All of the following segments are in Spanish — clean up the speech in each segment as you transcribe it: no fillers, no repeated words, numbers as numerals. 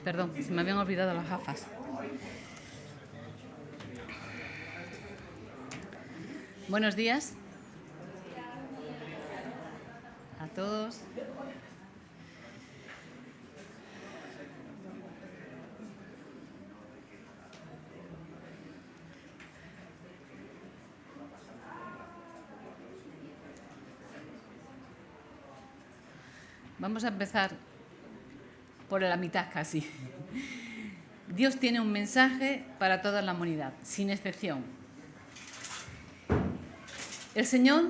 Perdón, se me habían olvidado las gafas. Buenos días a todos. Vamos a empezar por la mitad casi. Dios tiene un mensaje para toda la humanidad, sin excepción. El Señor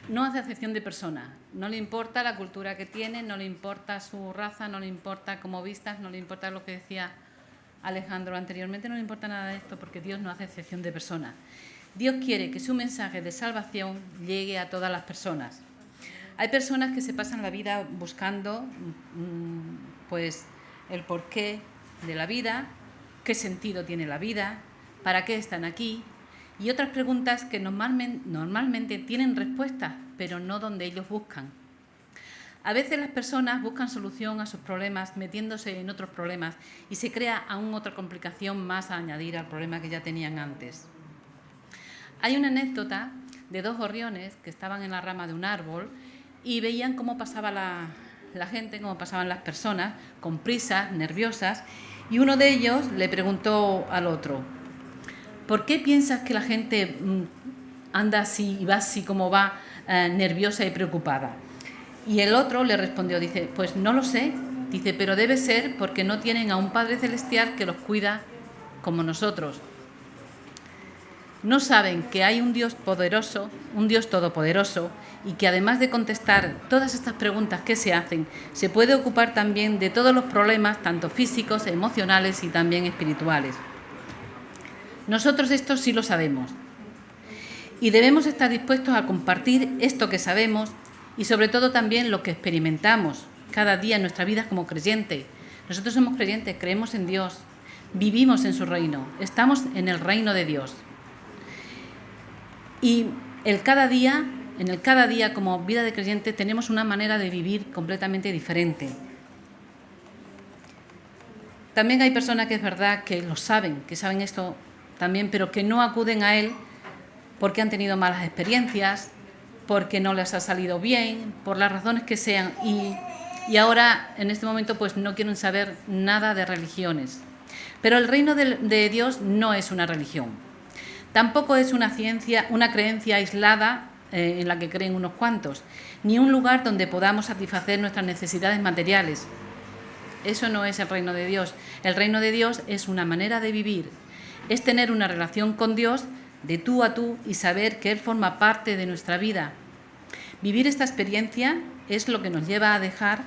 no hace acepción de persona. No le importa la cultura que tiene, no le importa su raza, no le importa cómo vistas, no le importa lo que decía Alejandro anteriormente, no le importa nada de esto porque Dios no hace excepción de persona. Dios quiere que su mensaje de salvación llegue a todas las personas. Hay personas que se pasan la vida buscando pues el porqué de la vida, qué sentido tiene la vida, para qué están aquí, y otras preguntas que normalmente tienen respuestas, pero no donde ellos buscan. A veces las personas buscan solución a sus problemas metiéndose en otros problemas y se crea aún otra complicación más a añadir al problema que ya tenían antes. Hay una anécdota de dos gorriones que estaban en la rama de un árbol y veían cómo pasaba la gente, cómo pasaban las personas, con prisas, nerviosas, y uno de ellos le preguntó al otro: ¿por qué piensas que la gente anda así y va así como va, nerviosa y preocupada? Y el otro le respondió, dice, pues no lo sé, dice, pero debe ser porque no tienen a un Padre Celestial que los cuida como nosotros. No saben que hay un Dios poderoso, un Dios todopoderoso, y que además de contestar todas estas preguntas que se hacen, se puede ocupar también de todos los problemas, tanto físicos, emocionales y también espirituales. Nosotros esto sí lo sabemos y debemos estar dispuestos a compartir esto que sabemos y sobre todo también lo que experimentamos cada día en nuestra vida como creyentes. Nosotros somos creyentes, creemos en Dios, vivimos en su reino, estamos en el reino de Dios. Y en el cada día como vida de creyente tenemos una manera de vivir completamente diferente. También hay personas que es verdad que lo saben, que saben esto también, pero que no acuden a Él porque han tenido malas experiencias, porque no les ha salido bien, por las razones que sean, y ahora en este momento pues no quieren saber nada de religiones. Pero el reino de Dios no es una religión, tampoco es una creencia aislada en la que creen unos cuantos, ni un lugar donde podamos satisfacer nuestras necesidades materiales. Eso no es el reino de Dios. El reino de Dios es una manera de vivir, es tener una relación con Dios de tú a tú y saber que Él forma parte de nuestra vida. Vivir esta experiencia es lo que nos lleva a dejar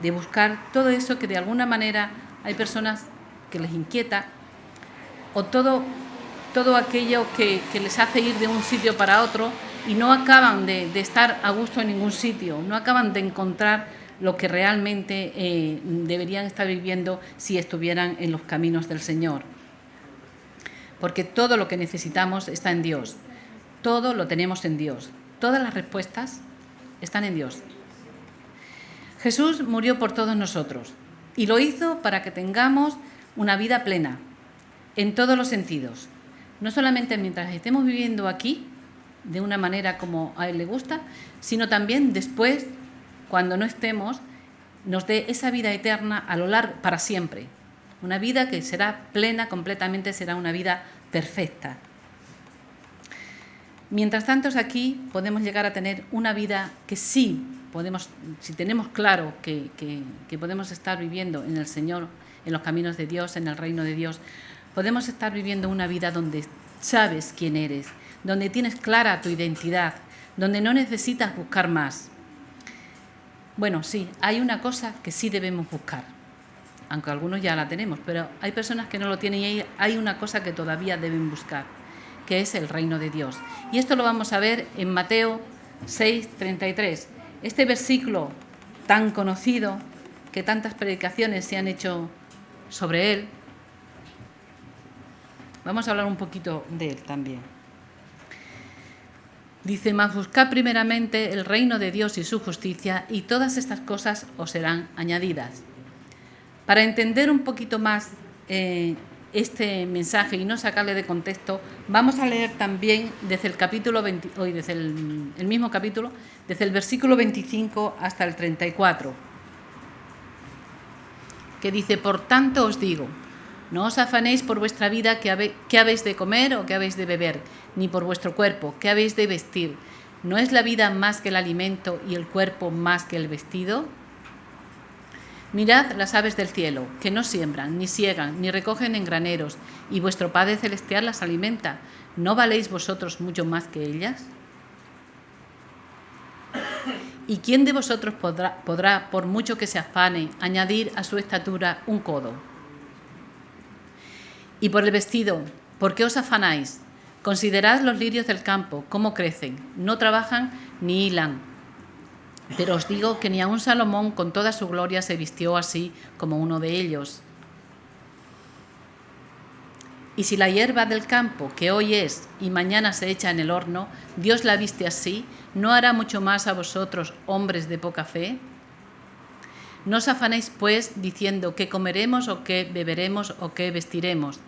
de buscar todo eso que de alguna manera hay personas que les inquieta, o todo aquello que les hace ir de un sitio para otro y no acaban de estar a gusto en ningún sitio, no acaban de encontrar lo que realmente deberían estar viviendo si estuvieran en los caminos del Señor. Porque todo lo que necesitamos está en Dios, todo lo tenemos en Dios, todas las respuestas están en Dios. Jesús murió por todos nosotros y lo hizo para que tengamos una vida plena, en todos los sentidos. No solamente mientras estemos viviendo aquí, de una manera como a Él le gusta, sino también después, cuando no estemos, nos dé esa vida eterna a lo largo, para siempre. Una vida que será plena, completamente será una vida perfecta. Mientras tanto, aquí podemos llegar a tener una vida que sí podemos, si tenemos claro que podemos estar viviendo en el Señor, en los caminos de Dios, en el reino de Dios, podemos estar viviendo una vida donde sabes quién eres, donde tienes clara tu identidad, donde no necesitas buscar más. Bueno, sí, hay una cosa que sí debemos buscar, aunque algunos ya la tenemos, pero hay personas que no lo tienen y hay una cosa que todavía deben buscar, que es el reino de Dios. Y esto lo vamos a ver en Mateo 6:33. Este versículo tan conocido, que tantas predicaciones se han hecho sobre él, vamos a hablar un poquito de él también. Dice, mas buscad primeramente el reino de Dios y su justicia, y todas estas cosas os serán añadidas. Para entender un poquito más este mensaje y no sacarle de contexto, vamos a leer también desde el capítulo 20, hoy desde el mismo capítulo, desde el versículo 25 hasta el 34, que dice: por tanto os digo, no os afanéis por vuestra vida qué habéis de comer o qué habéis de beber, ni por vuestro cuerpo qué habéis de vestir. ¿No es la vida más que el alimento y el cuerpo más que el vestido? Mirad las aves del cielo, que no siembran, ni siegan, ni recogen en graneros, y vuestro Padre Celestial las alimenta. ¿No valéis vosotros mucho más que ellas? ¿Y quién de vosotros podrá, por mucho que se afane, añadir a su estatura un codo? Y por el vestido, ¿por qué os afanáis? Considerad los lirios del campo, cómo crecen, no trabajan ni hilan. Pero os digo que ni aun Salomón con toda su gloria se vistió así como uno de ellos. Y si la hierba del campo, que hoy es y mañana se echa en el horno, Dios la viste así, ¿no hará mucho más a vosotros, hombres de poca fe? No os afanéis, pues, diciendo qué comeremos o qué beberemos o qué vestiremos.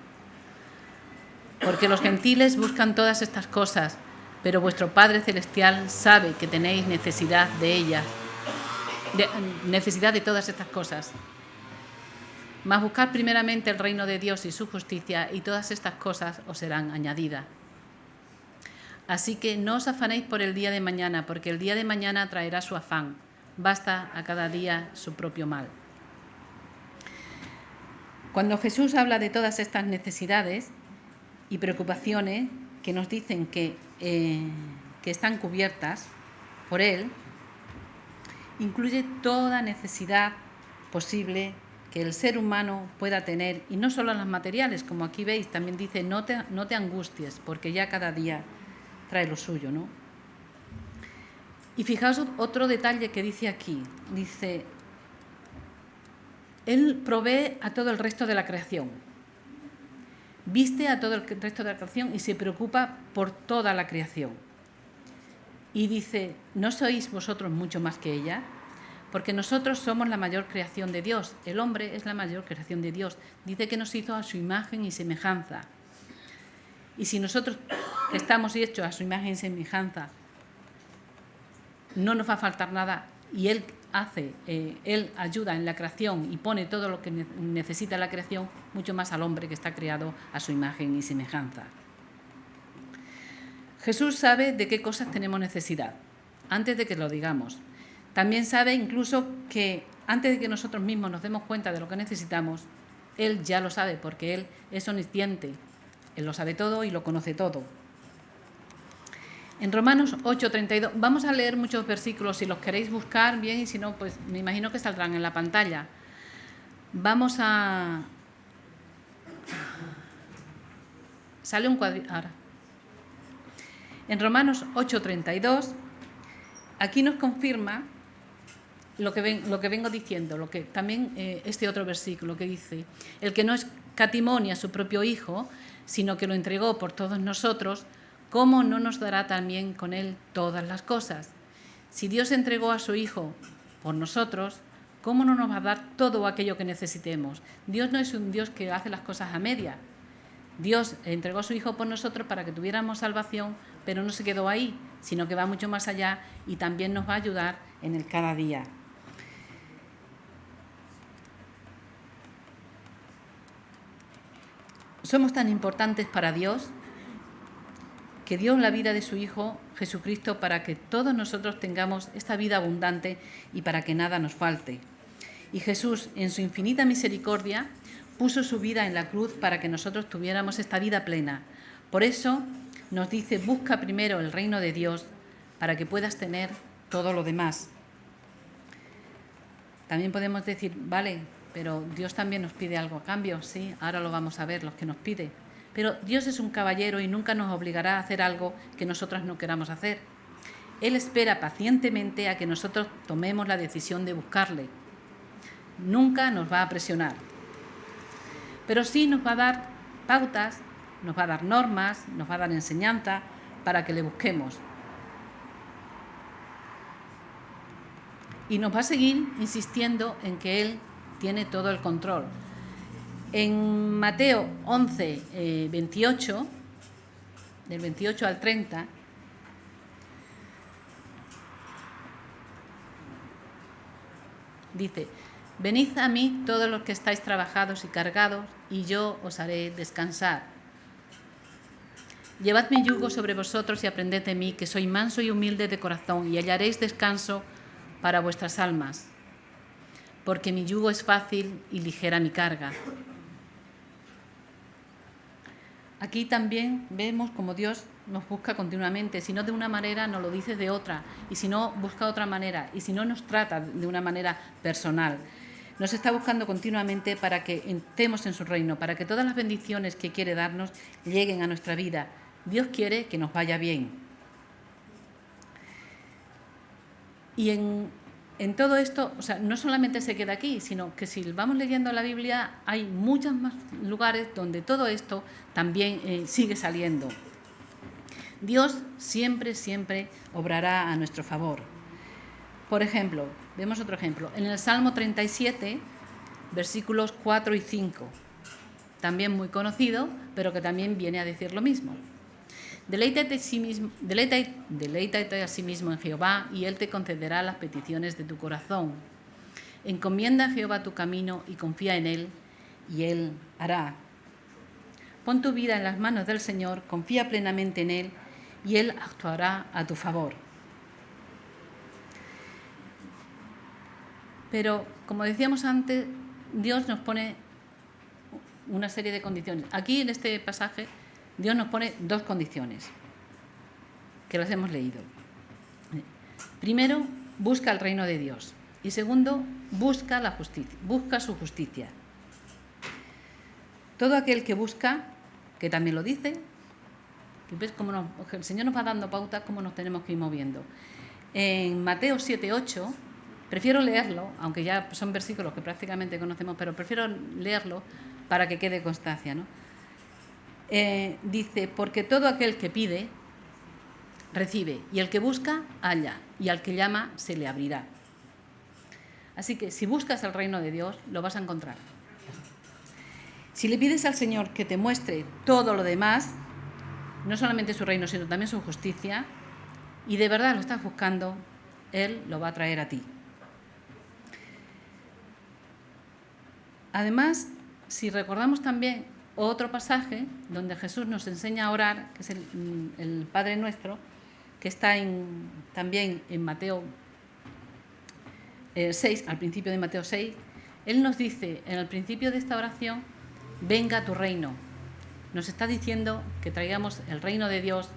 Porque los gentiles buscan todas estas cosas, pero vuestro Padre Celestial sabe que tenéis necesidad de ellas, necesidad de todas estas cosas. Mas buscad primeramente el reino de Dios y su justicia, y todas estas cosas os serán añadidas. Así que no os afanéis por el día de mañana, porque el día de mañana traerá su afán. Basta a cada día su propio mal. Cuando Jesús habla de todas estas necesidades y preocupaciones que nos dicen que están cubiertas por Él, incluye toda necesidad posible que el ser humano pueda tener, y no solo las materiales, como aquí veis, también dice: no te angusties, porque ya cada día trae lo suyo, ¿no? Y fijaos otro detalle que dice aquí, dice: Él provee a todo el resto de la creación, viste a todo el resto de la creación y se preocupa por toda la creación. Y dice: ¿no sois vosotros mucho más que ella? Porque nosotros somos la mayor creación de Dios. El hombre es la mayor creación de Dios. Dice que nos hizo a su imagen y semejanza. Y si nosotros, que estamos hechos a su imagen y semejanza, no nos va a faltar nada, y Él ayuda en la creación y pone todo lo que necesita la creación, mucho más al hombre que está creado a su imagen y semejanza. Jesús sabe de qué cosas tenemos necesidad, antes de que lo digamos. También sabe incluso que antes de que nosotros mismos nos demos cuenta de lo que necesitamos, Él ya lo sabe, porque Él es omnisciente. Él lo sabe todo y lo conoce todo. En Romanos 8:32, vamos a leer muchos versículos, si los queréis buscar bien, y si no, pues me imagino que saldrán en la pantalla. Vamos a... Sale un cuadrito ahora. En Romanos 8:32, aquí nos confirma lo que vengo diciendo, lo que también este otro versículo que dice: el que no escatimó ni a su propio Hijo, sino que lo entregó por todos nosotros, ¿cómo no nos dará también con Él todas las cosas? Si Dios entregó a su Hijo por nosotros, ¿cómo no nos va a dar todo aquello que necesitemos? Dios no es un Dios que hace las cosas a media. Dios entregó a su Hijo por nosotros para que tuviéramos salvación, pero no se quedó ahí, sino que va mucho más allá y también nos va a ayudar en el cada día. Somos tan importantes para Dios que dio la vida de su Hijo Jesucristo para que todos nosotros tengamos esta vida abundante y para que nada nos falte. Y Jesús, en su infinita misericordia, puso su vida en la cruz para que nosotros tuviéramos esta vida plena. Por eso nos dice: busca primero el reino de Dios para que puedas tener todo lo demás. También podemos decir: vale, pero Dios también nos pide algo a cambio. Sí, ahora lo vamos a ver, los que nos pide. Pero Dios es un caballero y nunca nos obligará a hacer algo que nosotros no queramos hacer. Él espera pacientemente a que nosotros tomemos la decisión de buscarle. Nunca nos va a presionar. Pero sí nos va a dar pautas, nos va a dar normas, nos va a dar enseñanza para que le busquemos. Y nos va a seguir insistiendo en que Él tiene todo el control. En Mateo 11, 28, del 28 al 30, dice: venid a mí todos los que estáis trabajados y cargados, y yo os haré descansar. Llevad mi yugo sobre vosotros y aprended de mí, que soy manso y humilde de corazón, y hallaréis descanso para vuestras almas, porque mi yugo es fácil y ligera mi carga. Aquí también vemos como Dios nos busca continuamente, si no de una manera nos lo dice de otra, y si no busca otra manera, y si no nos trata de una manera personal. Nos está buscando continuamente para que entremos en su reino, para que todas las bendiciones que quiere darnos lleguen a nuestra vida. Dios quiere que nos vaya bien. Y en todo esto, o sea, no solamente se queda aquí, sino que si vamos leyendo la Biblia, hay muchos más lugares donde todo esto también sigue saliendo. Dios siempre, siempre obrará a nuestro favor. Por ejemplo, vemos otro ejemplo, en el Salmo 37, versículos 4 y 5, también muy conocido, pero que también viene a decir lo mismo. Deleítate a sí mismo en Jehová, y Él te concederá las peticiones de tu corazón. Encomienda a Jehová tu camino y confía en Él, y Él hará. Pon tu vida en las manos del Señor, confía plenamente en Él, y Él actuará a tu favor. Pero, como decíamos antes, Dios nos pone una serie de condiciones. Aquí, en este pasaje, Dios nos pone dos condiciones, que las hemos leído. Primero, busca el reino de Dios. Y segundo, busca la justicia, busca su justicia. Todo aquel que busca, que también lo dice, que ves cómo el Señor nos va dando pautas cómo nos tenemos que ir moviendo. En Mateo 7, 8, prefiero leerlo, aunque ya son versículos que prácticamente conocemos, pero prefiero leerlo para que quede constancia, ¿no? Dice: porque todo aquel que pide, recibe, y el que busca, halla, y al que llama, se le abrirá. Así que si buscas el reino de Dios, lo vas a encontrar. Si le pides al Señor que te muestre todo lo demás, no solamente su reino, sino también su justicia, y de verdad lo estás buscando, Él lo va a traer a ti. Además, si recordamos también otro pasaje donde Jesús nos enseña a orar, que es el Padre Nuestro, que está también en Mateo 6, al principio de Mateo 6, Él nos dice en el principio de esta oración: venga a tu reino. Nos está diciendo que traigamos el reino de Dios,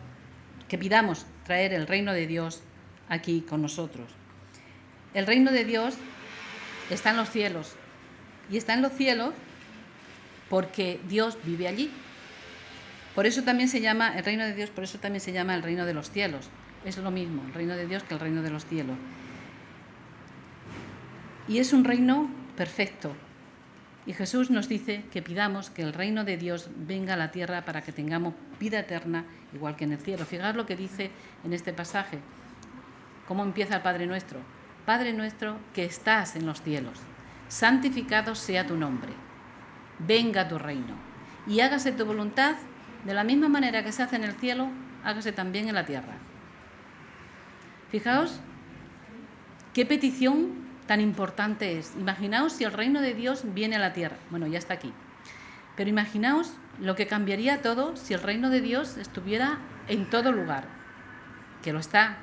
que pidamos traer el reino de Dios aquí con nosotros. El reino de Dios está en los cielos, y está en los cielos porque Dios vive allí. Por eso también se llama el reino de Dios, por eso también se llama el reino de los cielos. Es lo mismo, el reino de Dios, que el reino de los cielos. Y es un reino perfecto. Y Jesús nos dice que pidamos que el reino de Dios venga a la tierra para que tengamos vida eterna, igual que en el cielo. Fijaos lo que dice en este pasaje, cómo empieza el Padre Nuestro. Padre nuestro que estás en los cielos, santificado sea tu nombre. Venga tu reino y hágase tu voluntad, de la misma manera que se hace en el cielo, hágase también en la tierra. Fijaos qué petición tan importante es. Imaginaos si el reino de Dios viene a la tierra. Bueno, ya está aquí. Pero imaginaos lo que cambiaría todo si el reino de Dios estuviera en todo lugar. Que lo está,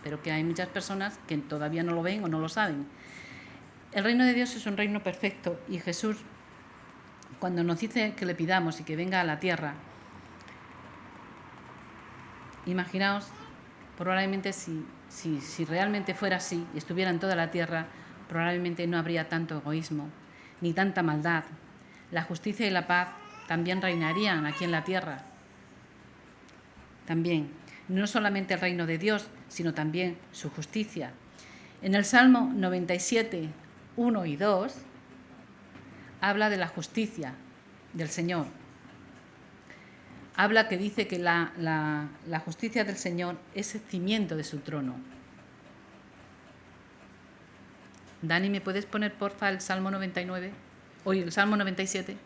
pero que hay muchas personas que todavía no lo ven o no lo saben. El reino de Dios es un reino perfecto, y Jesús, cuando nos dice que le pidamos y que venga a la tierra, imaginaos, probablemente si realmente fuera así y estuviera en toda la tierra, probablemente no habría tanto egoísmo ni tanta maldad. La justicia y la paz también reinarían aquí en la tierra. También, no solamente el reino de Dios, sino también su justicia. En el Salmo 97, 1 y 2, habla de la justicia del Señor. Habla que dice que la justicia del Señor es el cimiento de su trono. Dani, ¿me puedes poner porfa el Salmo 99? Hoy el Salmo 97.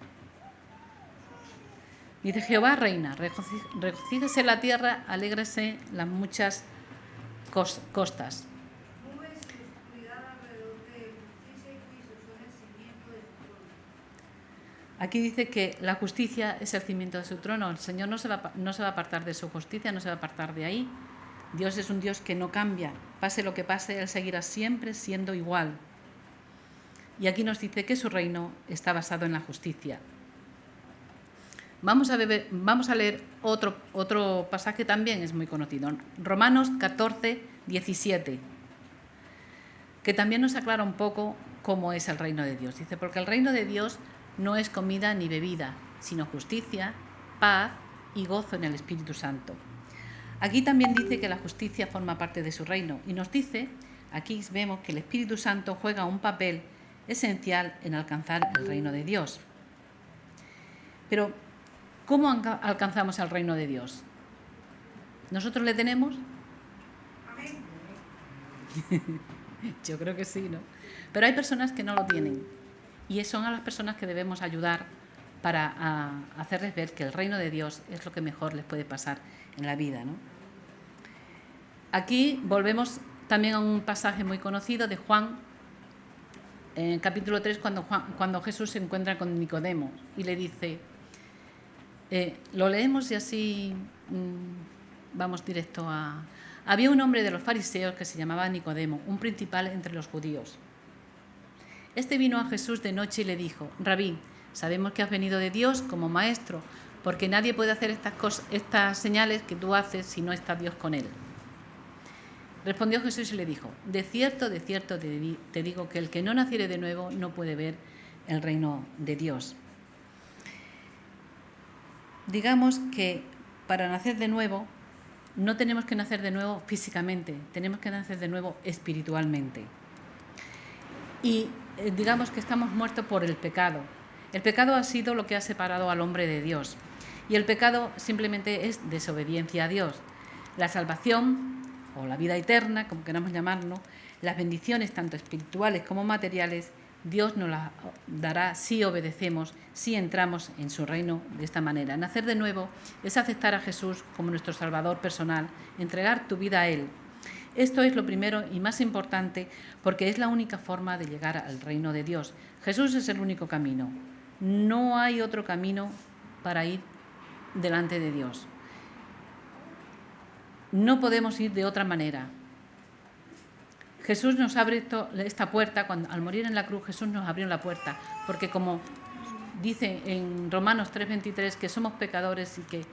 Dice: Jehová reina, regocíjese la tierra, alégrese las muchas costas. Aquí dice que la justicia es el cimiento de su trono. El Señor no se va a apartar de su justicia, no se va a apartar de ahí. Dios es un Dios que no cambia. Pase lo que pase, Él seguirá siempre siendo igual. Y aquí nos dice que su reino está basado en la justicia. Vamos a leer otro pasaje que también es muy conocido. Romanos 14, 17. Que también nos aclara un poco cómo es el reino de Dios. Dice: porque el reino de Dios no es comida ni bebida, sino justicia, paz y gozo en el Espíritu Santo. Aquí también dice que la justicia forma parte de su reino. Y nos dice, aquí vemos que el Espíritu Santo juega un papel esencial en alcanzar el reino de Dios. Pero, ¿cómo alcanzamos el reino de Dios? ¿Nosotros le tenemos? Yo creo que sí, ¿no? Pero hay personas que no lo tienen. Y son a las personas que debemos ayudar para hacerles ver que el reino de Dios es lo que mejor les puede pasar en la vida, ¿no? Aquí volvemos también a un pasaje muy conocido de Juan, en capítulo 3, cuando Jesús se encuentra con Nicodemo y le dice, lo leemos y así vamos directo a... Había un hombre de los fariseos que se llamaba Nicodemo, un principal entre los judíos. Este vino a Jesús de noche y le dijo: Rabí, sabemos que has venido de Dios como maestro, porque nadie puede hacer estas señales que tú haces si no está Dios con él. Respondió Jesús y le dijo: de cierto te digo que el que no naciere de nuevo no puede ver el reino de Dios. Digamos que para nacer de nuevo no tenemos que nacer de nuevo físicamente, tenemos que nacer de nuevo espiritualmente. Y digamos que estamos muertos por el pecado. El pecado ha sido lo que ha separado al hombre de Dios. Y el pecado simplemente es desobediencia a Dios. La salvación, o la vida eterna, como queramos llamarlo, las bendiciones tanto espirituales como materiales, Dios nos las dará si obedecemos, si entramos en su reino de esta manera. Nacer de nuevo es aceptar a Jesús como nuestro Salvador personal, entregar tu vida a Él. Esto es lo primero y más importante porque es la única forma de llegar al reino de Dios. Jesús es el único camino. No hay otro camino para ir delante de Dios. No podemos ir de otra manera. Jesús nos abre esta puerta, al morir en la cruz Jesús nos abrió la puerta, porque como dice en Romanos 3:23 que somos pecadores y que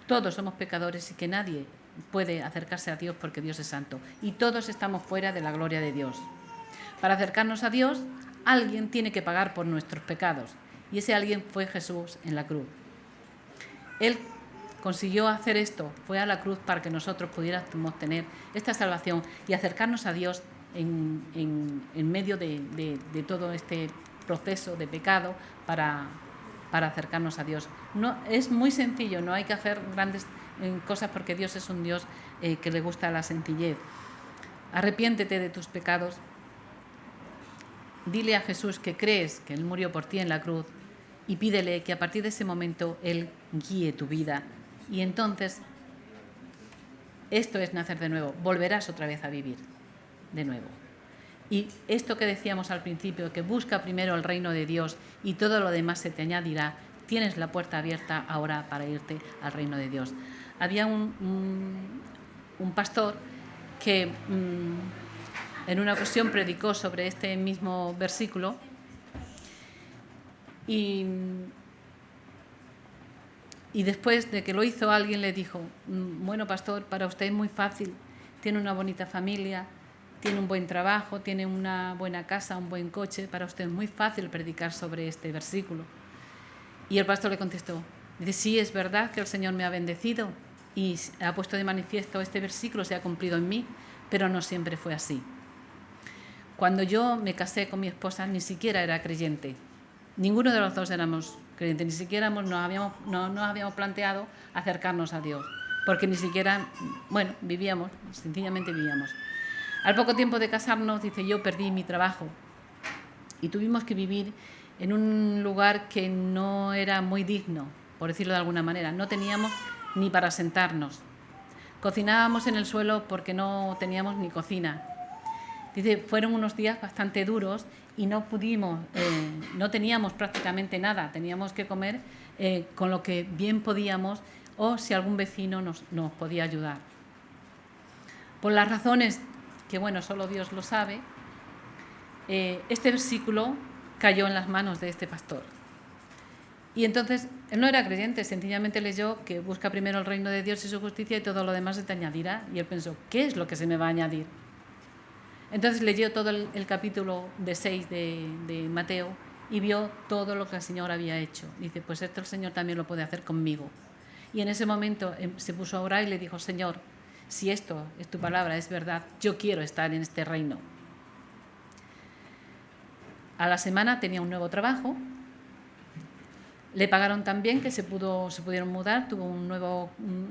todos somos pecadores y que nadie puede acercarse a Dios porque Dios es santo y todos estamos fuera de la gloria de Dios. Para acercarnos a Dios, alguien tiene que pagar por nuestros pecados y ese alguien fue Jesús en la cruz. Él consiguió hacer esto, fue a la cruz para que nosotros pudiéramos tener esta salvación y acercarnos a Dios en medio de todo este proceso de pecado para acercarnos a Dios. No, es muy sencillo, no hay que hacer grandes cosas porque Dios es un Dios que le gusta la sencillez. Arrepiéntete de tus pecados, dile a Jesús que crees que Él murió por ti en la cruz y pídele que a partir de ese momento Él guíe tu vida. Y entonces, esto es nacer de nuevo, volverás otra vez a vivir de nuevo. Y esto que decíamos al principio, que busca primero el reino de Dios y todo lo demás se te añadirá, tienes la puerta abierta ahora para irte al reino de Dios. Había un pastor que en una ocasión predicó sobre este mismo versículo y después de que lo hizo alguien le dijo: bueno, pastor, para usted es muy fácil, tiene una bonita familia, tiene un buen trabajo, tiene una buena casa, un buen coche, para usted es muy fácil predicar sobre este versículo. Y el pastor le contestó, dice: sí, es verdad que el Señor me ha bendecido y ha puesto de manifiesto este versículo, se ha cumplido en mí, pero no siempre fue así. Cuando yo me casé con mi esposa ni siquiera era creyente, ninguno de los dos éramos creyentes, ni siquiera nos habíamos planteado acercarnos a Dios, porque ni siquiera, sencillamente vivíamos. Al poco tiempo de casarnos, dice, yo perdí mi trabajo y tuvimos que vivir en un lugar que no era muy digno, por decirlo de alguna manera. No teníamos ni para sentarnos. Cocinábamos en el suelo porque no teníamos ni cocina. Dice, fueron unos días bastante duros y no teníamos prácticamente nada. Teníamos que comer con lo que bien podíamos o si algún vecino nos podía ayudar. Por las razones que, bueno, solo Dios lo sabe, este versículo cayó en las manos de este pastor. Y entonces, él no era creyente, sencillamente leyó que busca primero el reino de Dios y su justicia y todo lo demás se te añadirá. Y él pensó, ¿qué es lo que se me va a añadir? Entonces leyó todo el capítulo 6 de Mateo y vio todo lo que el Señor había hecho. Dice, pues esto el Señor también lo puede hacer conmigo. Y en ese momento se puso a orar y le dijo, Señor, si esto es tu palabra, es verdad, yo quiero estar en este reino. A la semana tenía un nuevo trabajo. Le pagaron tan bien que se pudieron mudar,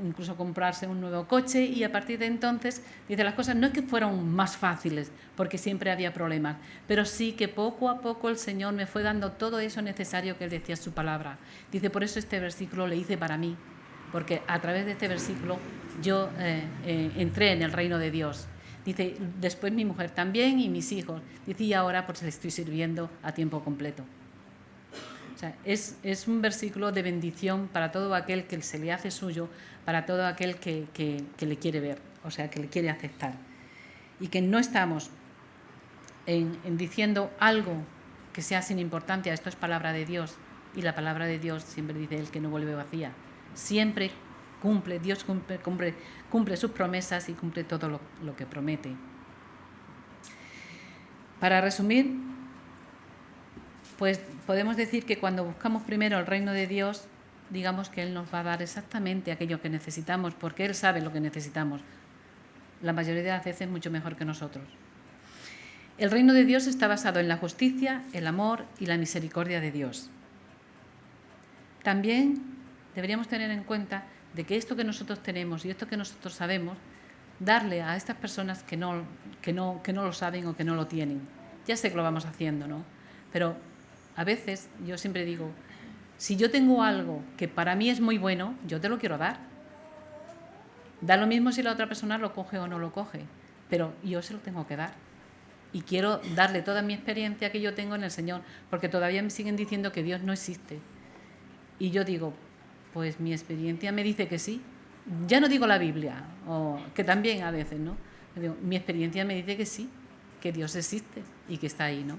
incluso comprarse un nuevo coche y a partir de entonces, dice, las cosas no es que fueron más fáciles, porque siempre había problemas, pero sí que poco a poco el Señor me fue dando todo eso necesario que Él decía en su palabra. Dice, por eso este versículo le hice para mí, porque a través de este versículo yo entré en el reino de Dios. Dice, después mi mujer también y mis hijos. Dice, y ahora pues le estoy sirviendo a tiempo completo. O sea, es un versículo de bendición para todo aquel que se le hace suyo, para todo aquel que le quiere ver, o sea, que le quiere aceptar. Y que no estamos en diciendo algo que sea sin importancia. Esto es palabra de Dios y la palabra de Dios siempre dice el que no vuelve vacía. Siempre cumple, Dios cumple sus promesas y cumple todo lo que promete. Para resumir, pues podemos decir que cuando buscamos primero el reino de Dios, digamos que Él nos va a dar exactamente aquello que necesitamos, porque Él sabe lo que necesitamos. La mayoría de las veces mucho mejor que nosotros. El reino de Dios está basado en la justicia, el amor y la misericordia de Dios. También deberíamos tener en cuenta de que esto que nosotros tenemos y esto que nosotros sabemos, darle a estas personas que no lo saben o que no lo tienen. Ya sé que lo vamos haciendo, ¿no? Pero a veces yo siempre digo, si yo tengo algo que para mí es muy bueno, yo te lo quiero dar. Da lo mismo si la otra persona lo coge o no lo coge, pero yo se lo tengo que dar. Y quiero darle toda mi experiencia que yo tengo en el Señor, porque todavía me siguen diciendo que Dios no existe. Y yo digo, pues mi experiencia me dice que sí. Ya no digo la Biblia, o que también a veces, ¿no? Digo, mi experiencia me dice que sí, que Dios existe y que está ahí, ¿no?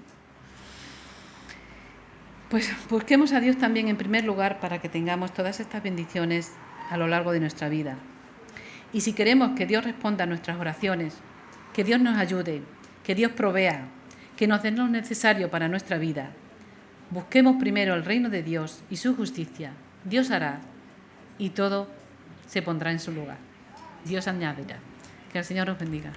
Pues busquemos a Dios también en primer lugar para que tengamos todas estas bendiciones a lo largo de nuestra vida. Y si queremos que Dios responda a nuestras oraciones, que Dios nos ayude, que Dios provea, que nos dé lo necesario para nuestra vida, busquemos primero el reino de Dios y su justicia. Dios hará y todo se pondrá en su lugar. Dios añadirá. Que el Señor os bendiga.